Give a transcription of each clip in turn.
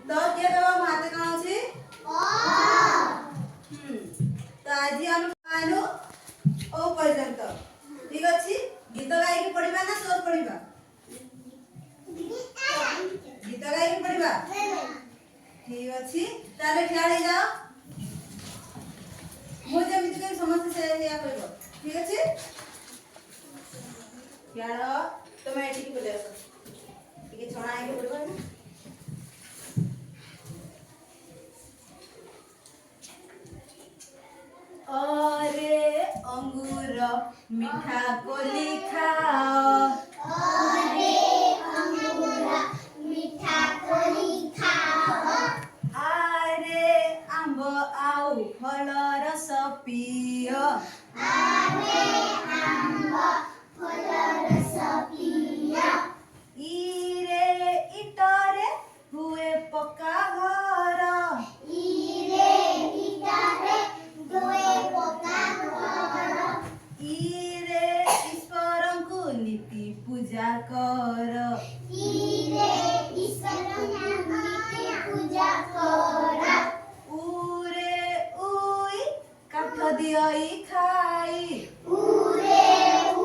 तो के बाबा माते कौन अछि तो आज हम पानु ओ पर्यंत ठीक अछि गीत गाई के पढिबा ना सोच पढिबा गीत गाई के पढिबा ठीक अछि ताले ठाड़ी जाओ मु जेमिति के समस्त से या करबो ठीक अछि यार तुम्हें एठी की बोले ठीक छणा आके पढिबा ना अरे अंगूर मीठा कोली खाओ अरे अंगूर मीठा कोली खाओ अरे आंब आउ फल रस पियो अरे आंब फल रस पियो इरे इटरे हुए पक्का घर इरे इटारे दोए पका घर इरे ईश्वरଙ୍କୁ नीति पूजा कर इरे ईश्वरଙ୍କୁ पूजा कर उरे उई काठ दियई खाई उरे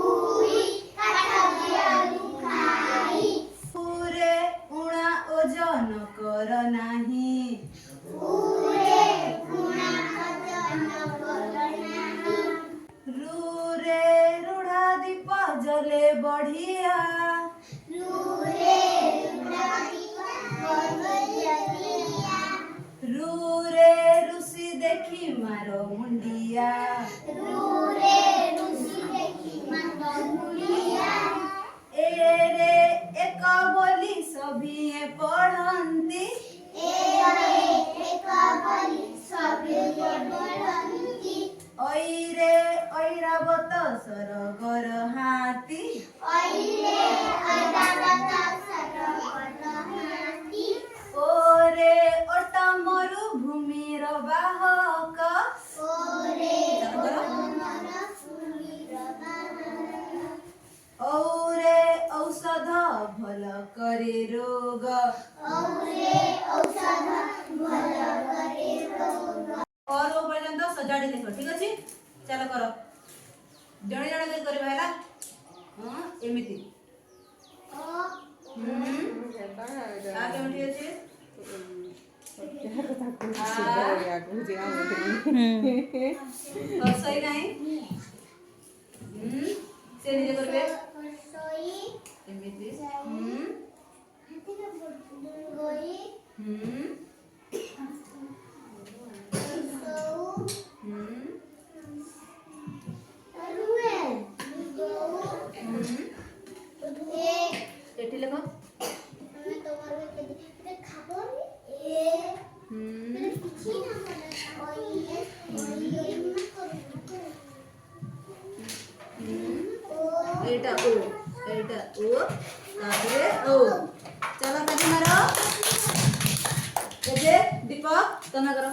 उई काठ दियई खाई उरे उणा ओजन कर नाही उरे गुणा अजन करना रूरे रूढ़ा दीप जले बढ़िया रूरे रुडाई बगलिया रूरे ऋषि देखी मारो मुंडिया रूरे ऋषि देखी मंडमुलिया एरे एक बोली सभी पढ़ंती एक बलि सभी बढ़ंती ओइरे ऐरावत सरगर हाथी ओइले ऐरावत सरगर हाथी ओरे ओटा मरुभूमिर बाहक ओरे ओमर सुमिर औरे औषध भल करे रोग औरे औषध भल करे रोग और वो पर्यंत सजाड़ी लिख ठीक अछि चलो करो जणे जणे के करबा हैला हां एमिति आगे उठी अछि सही नहीं से निजे करबे सोई एमिति गोई सो रुए गो ए एठी लिखो मैं तोमार के दे खाबो ए मेरे किछि ना मने ओई मत करू एटा ओ तापरे ओ चलो काटी मारो जे दीपक तना करो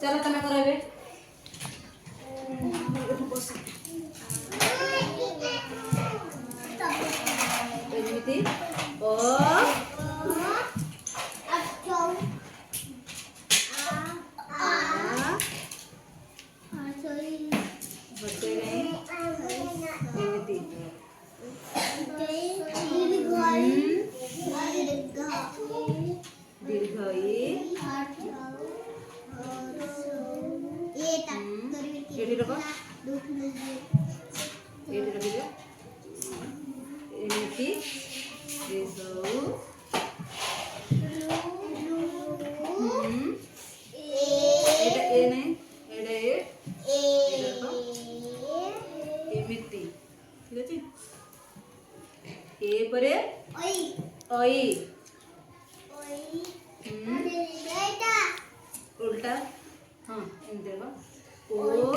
चलो तना करो बे एमिति ओ अच्छो आ सोई बच्चे नहीं एमिति दीर्घ ई एठी रखो एठी रखियो एमिति देसौ एटा ए नहीं एटा ए एमिति ठीक अछि ए परे ओई उल्टा हाँ एमती देखो ओ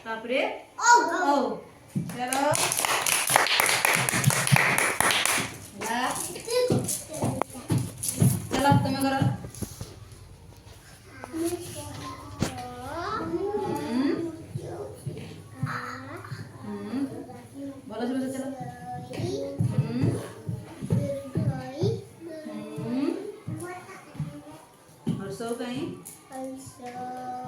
तापरे ओ चलो चलो तुम्हें करो also कहीं also